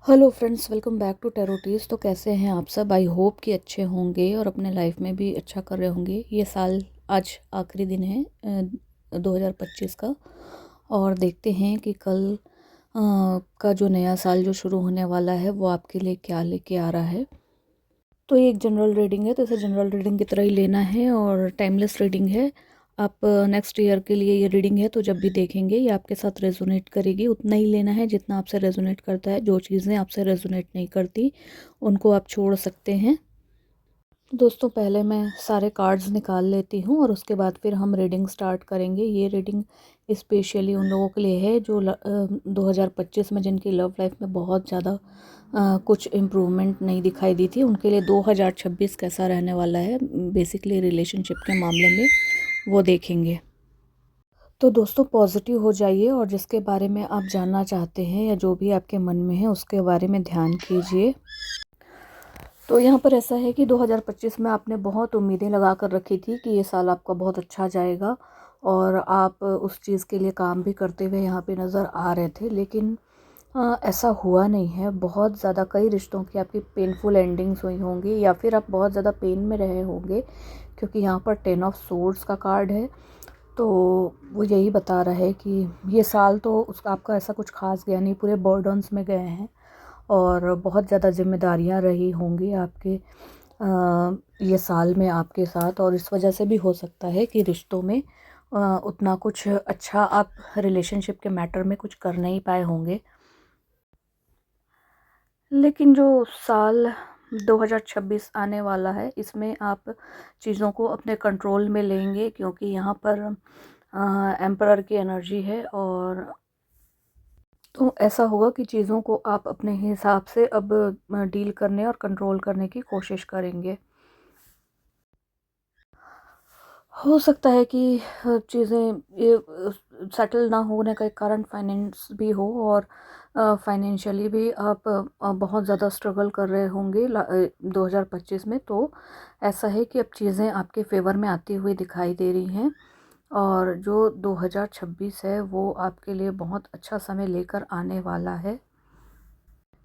Hello friends, welcome back to Tarotees. तो कैसे हैं आप सब? आई होप कि अच्छे होंगे और अपने लाइफ में भी अच्छा कर रहे होंगे। ये साल आज आखिरी दिन है 2025 का, और देखते हैं कि कल का जो नया साल जो शुरू होने वाला है वो आपके लिए क्या लेके आ रहा है। तो ये एक जनरल रीडिंग है, तो इसे जनरल रीडिंग की तरह ही लेना है और टाइमलेस रीडिंग है। आप नेक्स्ट ईयर के लिए ये रीडिंग है, तो जब भी देखेंगे ये आपके साथ रेजोनेट करेगी। उतना ही लेना है जितना आपसे रेजोनेट करता है। जो चीज़ें आपसे रेजोनेट नहीं करती उनको आप छोड़ सकते हैं। दोस्तों, पहले मैं सारे कार्ड्स निकाल लेती हूँ और उसके बाद फिर हम रीडिंग स्टार्ट करेंगे। ये रीडिंग स्पेशली उन लोगों के लिए है जो 2025 में जिनकी लव लाइफ में बहुत ज़्यादा कुछ इम्प्रूवमेंट नहीं दिखाई दी थी। उनके लिए 2026 कैसा रहने वाला है बेसिकली रिलेशनशिप के मामले में, वो देखेंगे। तो दोस्तों, पॉजिटिव हो जाइए और जिसके बारे में आप जानना चाहते हैं या जो भी आपके मन में है उसके बारे में ध्यान कीजिए। तो यहाँ पर ऐसा है कि 2025 में आपने बहुत उम्मीदें लगा कर रखी थी कि ये साल आपका बहुत अच्छा जाएगा, और आप उस चीज़ के लिए काम भी करते हुए यहाँ पे नज़र आ रहे थे। लेकिन ऐसा हुआ नहीं है। बहुत ज़्यादा कई रिश्तों की आपकी पेनफुल एंडिंग्स हुई होंगी, या फिर आप बहुत ज़्यादा पेन में रहे होंगे, क्योंकि यहाँ पर 10 ऑफ सोर्ड्स का कार्ड है। तो वो यही बता रहा है कि ये साल तो उसका आपका ऐसा कुछ खास गया नहीं, पूरे बर्डन्स में गए हैं और बहुत ज़्यादा जिम्मेदारियां रही होंगी आपके ये साल में आपके साथ। और इस वजह से भी हो सकता है कि रिश्तों में उतना कुछ अच्छा आप रिलेशनशिप के मैटर में कुछ कर नहीं पाए होंगे। लेकिन जो साल 2026 आने वाला है इसमें आप चीज़ों को अपने कंट्रोल में लेंगे, क्योंकि यहाँ पर एम्परर की एनर्जी है। और तो ऐसा होगा कि चीज़ों को आप अपने हिसाब से अब डील करने और कंट्रोल करने की कोशिश करेंगे। हो सकता है कि चीज़ें ये सेटल ना होने का एक कारण फाइनेंस भी हो, और फाइनेंशियली भी आप बहुत ज़्यादा स्ट्रगल कर रहे होंगे 2025 में। तो ऐसा है कि अब चीज़ें आपके फेवर में आती हुई दिखाई दे रही हैं, और जो 2026 है वो आपके लिए बहुत अच्छा समय लेकर आने वाला है।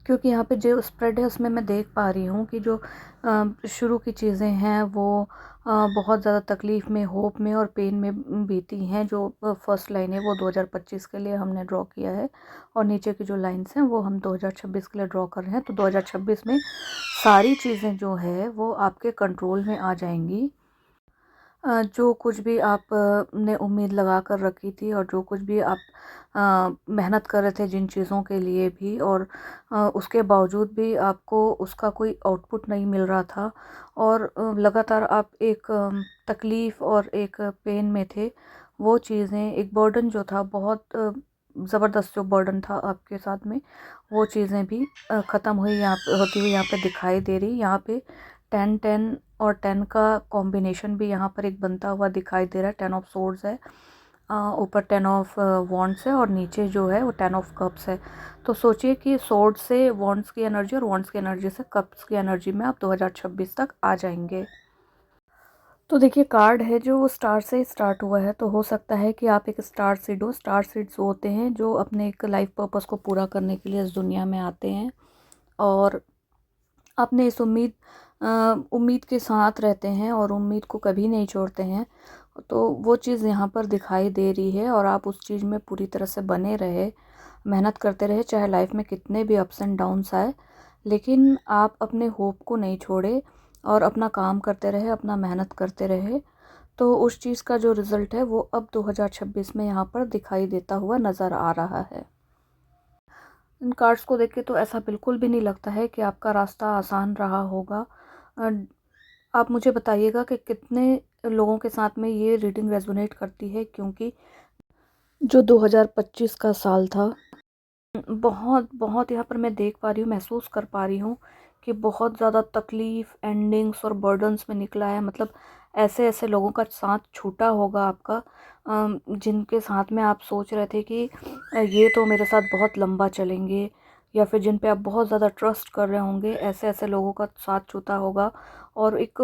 क्योंकि यहाँ पे जो स्प्रेड है उसमें मैं देख पा रही हूँ कि जो शुरू की चीज़ें हैं वो बहुत ज़्यादा तकलीफ़ में, होप में और पेन में बीती हैं। जो फर्स्ट लाइन है वो 2025 के लिए हमने ड्रॉ किया है, और नीचे की जो लाइंस हैं वो हम 2026 के लिए ड्रॉ कर रहे हैं। तो 2026 में सारी चीज़ें जो है वो आपके कंट्रोल में आ जाएंगी। जो कुछ भी आप ने उम्मीद लगा कर रखी थी, और जो कुछ भी आप मेहनत कर रहे थे जिन चीज़ों के लिए भी, और उसके बावजूद भी आपको उसका कोई आउटपुट नहीं मिल रहा था, और लगातार आप एक तकलीफ़ और एक पेन में थे। वो चीज़ें, एक बर्डन जो था, बहुत ज़बरदस्त जो बर्डन था आपके साथ में, वो चीज़ें भी ख़त्म हुई, यहाँ पे होती हुई यहाँ पे दिखाई दे रही। यहाँ पे 10-10 और 10 का कॉम्बिनेशन भी यहाँ पर एक बनता हुआ दिखाई दे रहा है। 10 ऑफ सोर्ड्स है, ऊपर 10 ऑफ वॉन्ड्स है, और नीचे जो है वो 10 ऑफ कप्स है। तो सोचिए कि सोर्ड से वॉन्ड्स की एनर्जी और वॉन्ड्स की एनर्जी से कप्स की एनर्जी में आप 2026 तक आ जाएंगे। तो देखिए, कार्ड है जो स्टार से स्टार्ट हुआ है, तो हो सकता है कि आप एक स्टार सीड हो। स्टार सीड्स होते हैं जो अपने एक लाइफ पर्पस को पूरा करने के लिए इस दुनिया में आते हैं, और अपने इस उम्मीद के साथ रहते हैं और उम्मीद को कभी नहीं छोड़ते हैं। तो वो चीज़ यहाँ पर दिखाई दे रही है, और आप उस चीज़ में पूरी तरह से बने रहे, मेहनत करते रहे, चाहे लाइफ में कितने भी अप्स एंड डाउन्स आए। लेकिन आप अपने होप को नहीं छोड़े और अपना काम करते रहे, अपना मेहनत करते रहे। तो उस चीज़ का जो रिज़ल्ट है वो अब 2026 में यहाँ पर दिखाई देता हुआ नज़र आ रहा है। इन कार्ड्स को देख के तो ऐसा बिल्कुल भी नहीं लगता है कि आपका रास्ता आसान रहा होगा। अ, आप मुझे बताइएगा कि कितने लोगों के साथ में ये रीडिंग रेजोनेट करती है, क्योंकि जो 2025 का साल था, बहुत बहुत यहाँ पर मैं देख पा रही हूँ, महसूस कर पा रही हूँ कि बहुत ज़्यादा तकलीफ़, एंडिंग्स और बर्डन्स में निकला है। मतलब ऐसे ऐसे लोगों का साथ छूटा होगा आपका, जिनके साथ में आप सोच रहे थे कि ये तो मेरे साथ बहुत लंबा चलेंगे, या फिर जिन पे आप बहुत ज़्यादा ट्रस्ट कर रहे होंगे। ऐसे ऐसे लोगों का साथ छूटा होगा, और एक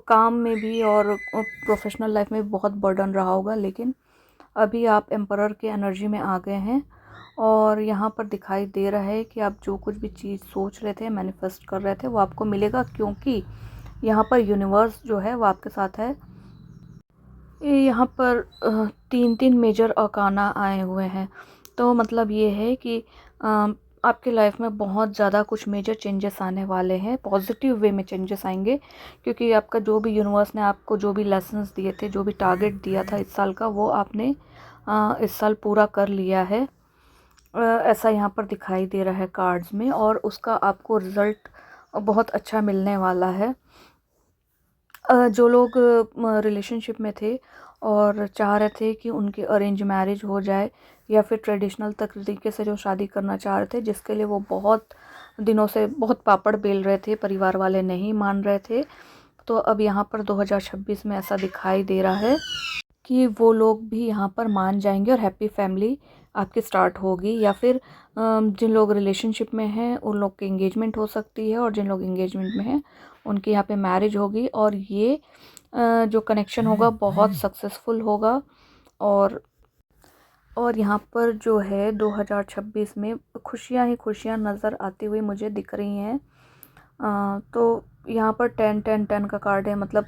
काम में भी और प्रोफेशनल लाइफ में भी बहुत बर्डन रहा होगा। लेकिन अभी आप एम्परर के एनर्जी में आ गए हैं, और यहाँ पर दिखाई दे रहा है कि आप जो कुछ भी चीज़ सोच रहे थे, मैनिफेस्ट कर रहे थे, वो आपको मिलेगा, क्योंकि यहाँ पर यूनिवर्स जो है वो आपके साथ है। ये यहाँ पर 3-3 मेजर अरकाना आए हुए हैं। तो मतलब ये है कि आपके लाइफ में बहुत ज़्यादा कुछ मेजर चेंजेस आने वाले हैं, पॉजिटिव वे में चेंजेस आएंगे, क्योंकि आपका जो भी यूनिवर्स ने आपको जो भी लेसन्स दिए थे, जो भी टारगेट दिया था इस साल का, वो आपने इस साल पूरा कर लिया है। ऐसा यहाँ पर दिखाई दे रहा है कार्ड्स में, और उसका आपको रिज़ल्ट बहुत अच्छा मिलने वाला है। जो लोग रिलेशनशिप में थे और चाह रहे थे कि उनकी अरेंज मैरिज हो जाए, या फिर ट्रेडिशनल तरीके से जो शादी करना चाह रहे थे, जिसके लिए वो बहुत दिनों से बहुत पापड़ बेल रहे थे, परिवार वाले नहीं मान रहे थे, तो अब यहाँ पर 2026 में ऐसा दिखाई दे रहा है कि वो लोग भी यहाँ पर मान जाएंगे और हैप्पी फैमिली आपकी स्टार्ट होगी। या फिर जिन लोग रिलेशनशिप में हैं उन लोग की एंगेजमेंट हो सकती है, और जिन लोग एंगेजमेंट में हैं उनकी यहाँ पे मैरिज होगी, और ये जो कनेक्शन होगा बहुत सक्सेसफुल होगा। और यहाँ पर जो है 2026 में खुशियाँ ही खुशियाँ नज़र आती हुई मुझे दिख रही हैं। तो यहाँ पर 10-10-10 का कार्ड है, मतलब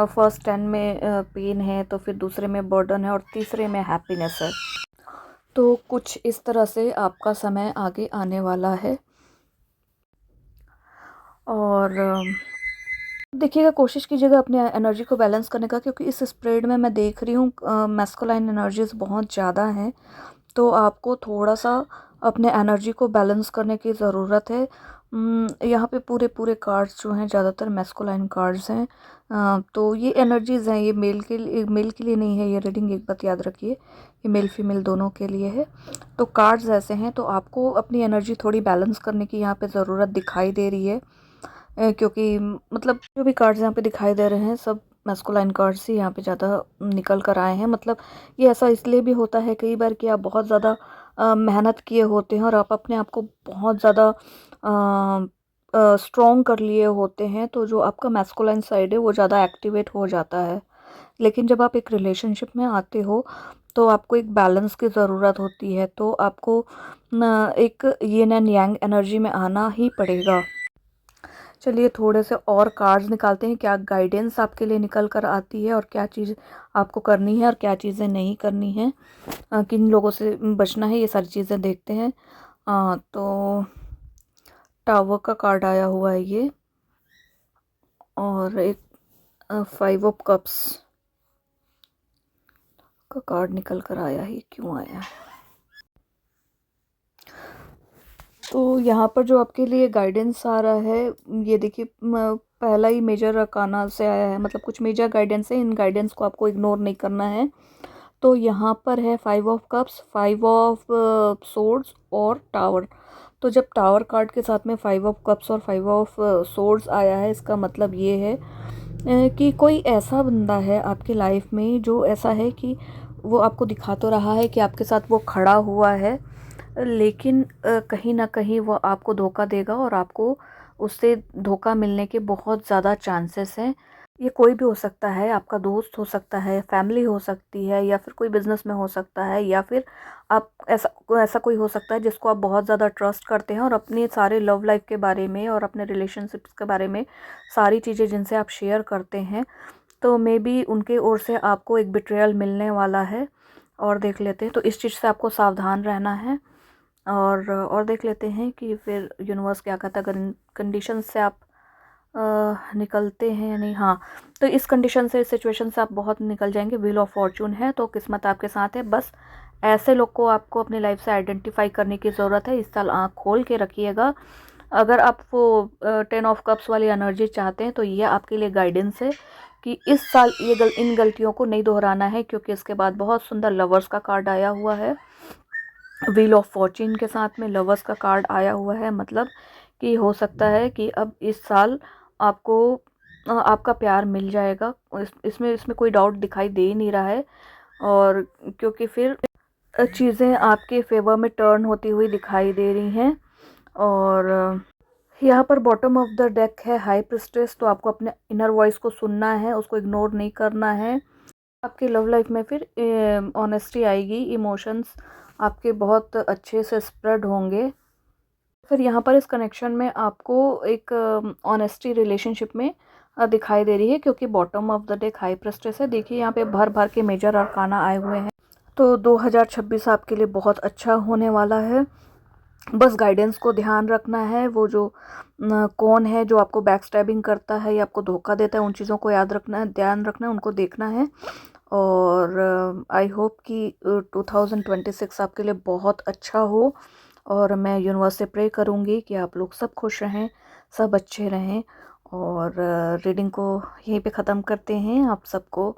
फर्स्ट 10 में पेन है, तो फिर दूसरे में बर्डन है, और तीसरे में हैप्पीनेस है। तो कुछ इस तरह से आपका समय आगे आने वाला है। और देखिएगा, कोशिश कीजिएगा अपने एनर्जी को बैलेंस करने का, क्योंकि इस स्प्रेड में मैं देख रही हूँ मैस्कुलाइन एनर्जीज़ बहुत ज़्यादा हैं, तो आपको थोड़ा सा अपने एनर्जी को बैलेंस करने की ज़रूरत है। यहाँ पे पूरे पूरे कार्ड्स जो हैं ज़्यादातर मैस्कुलाइन कार्ड्स हैं। तो ये एनर्जीज़ हैं, ये मेल के लिए नहीं है ये रीडिंग, एक बात याद रखिए, ये मेल फीमेल दोनों के लिए है। तो कार्ड्स ऐसे हैं, तो आपको अपनी एनर्जी थोड़ी बैलेंस करने की यहाँ पे ज़रूरत दिखाई दे रही है। क्योंकि मतलब जो भी कार्ड्स यहाँ पे दिखाई दे रहे हैं सब मैस्कुलाइन कार्ड्स ही यहाँ पे ज़्यादा निकल कर आए हैं। मतलब ये ऐसा इसलिए भी होता है कई बार कि आप बहुत ज़्यादा मेहनत किए होते हैं, और आप अपने आप को बहुत ज़्यादा स्ट्रॉन्ग कर लिए होते हैं, तो जो आपका मैस्कुलाइन साइड है वो ज़्यादा एक्टिवेट हो जाता है। लेकिन जब आप एक रिलेशनशिप में आते हो तो आपको एक बैलेंस की ज़रूरत होती है, तो आपको एक यिन एंड यांग एनर्जी में आना ही पड़ेगा। चलिए थोड़े से और कार्ड्स निकालते हैं, क्या गाइडेंस आपके लिए निकल कर आती है, और क्या चीज़ आपको करनी है और क्या चीज़ें नहीं करनी है, किन लोगों से बचना है, ये सारी चीज़ें देखते हैं। तो टावर का कार्ड आया हुआ है ये, और एक 5 ऑफ कप्स का कार्ड निकल कर आया है, क्यों आया है? तो यहाँ पर जो आपके लिए गाइडेंस आ रहा है, ये देखिए पहला ही मेजर अरकाना से आया है, मतलब कुछ मेजर गाइडेंस है, इन गाइडेंस को आपको इग्नोर नहीं करना है। तो यहाँ पर है 5 ऑफ कप्स, 5 ऑफ सोर्ड्स और टावर। तो जब टावर कार्ड के साथ में 5 ऑफ कप्स और 5 ऑफ सोर्ड्स आया है, इसका मतलब ये है कि कोई ऐसा बंदा है आपकी लाइफ में जो ऐसा है कि वो आपको दिखा तो रहा है कि आपके साथ वो खड़ा हुआ है, लेकिन कहीं ना कहीं वो आपको धोखा देगा, और आपको उससे धोखा मिलने के बहुत ज़्यादा चांसेस हैं। ये कोई भी हो सकता है, आपका दोस्त हो सकता है, फैमिली हो सकती है, या फिर कोई बिजनेस में हो सकता है, या फिर आप ऐसा कोई हो सकता है जिसको आप बहुत ज़्यादा ट्रस्ट करते हैं, और अपने सारे लव लाइफ के बारे में और अपने रिलेशनशिप्स के बारे में सारी चीज़ें जिनसे आप शेयर करते हैं, तो मे बी उनके ओर से आपको एक बिट्रेयल मिलने वाला है। और देख लेते हैं, तो इस चीज़ से आपको सावधान रहना है। और देख लेते हैं कि फिर यूनिवर्स क्या कहता है, अगर कंडीशन से आप निकलते हैं या नहीं। हाँ, तो इस कंडीशन से, इस सिचुएशन से आप बहुत निकल जाएंगे। व्हील ऑफ फॉर्चून है, तो किस्मत आपके साथ है। बस ऐसे लोग को आपको अपनी लाइफ से आइडेंटिफाई करने की ज़रूरत है। इस साल आँख खोल के रखिएगा। अगर आप वो 10 ऑफ कप्स वाली एनर्जी चाहते हैं, तो ये आपके लिए गाइडेंस है कि इस साल इन गलतियों को नहीं दोहराना है, क्योंकि इसके बाद बहुत सुंदर लवर्स का कार्ड आया हुआ है। व्हील ऑफ फॉर्चून के साथ में लवर्स का कार्ड आया हुआ है, मतलब कि हो सकता है कि अब इस साल आपको आपका प्यार मिल जाएगा। इसमें कोई डाउट दिखाई दे नहीं रहा है, और क्योंकि फिर चीज़ें आपके फेवर में टर्न होती हुई दिखाई दे रही हैं। और यहाँ पर बॉटम ऑफ द डेक है हाई प्रिस्टेस, तो आपको अपने इनर वॉइस को सुनना है, उसको इग्नोर नहीं करना है। आपकी लव लाइफ में फिर ऑनेस्टी आएगी, इमोशंस आपके बहुत अच्छे से स्प्रेड होंगे। फिर यहाँ पर इस कनेक्शन में आपको एक ऑनेस्टी रिलेशनशिप में दिखाई दे रही है, क्योंकि bottom of the deck high प्रेस्टेस है। देखिए यहाँ पे भर भर के मेजर अरकाना आए हुए हैं। तो 2026 आपके लिए बहुत अच्छा होने वाला है। बस गाइडेंस को ध्यान रखना है। वो जो कौन है जो आपको बैक स्टैबिंग करता है या आपको धोखा देता है, उन चीज़ों को याद रखना है, ध्यान रखना है, उनको देखना है। और आई होप कि 2026 आपके लिए बहुत अच्छा हो। और मैं यूनिवर्स से प्रे करूँगी कि आप लोग सब खुश रहें, सब अच्छे रहें। और रीडिंग को यहीं पे ख़त्म करते हैं। आप सबको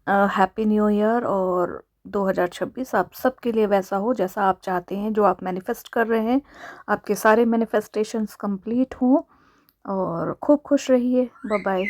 हैप्पी न्यू ईयर। और 2026 आप सबके लिए वैसा हो जैसा आप चाहते हैं, जो आप मैनिफेस्ट कर रहे हैं, आपके सारे मैनिफेस्टेशंस कंप्लीट हों। और खूब खुश रहिए। Bye bye.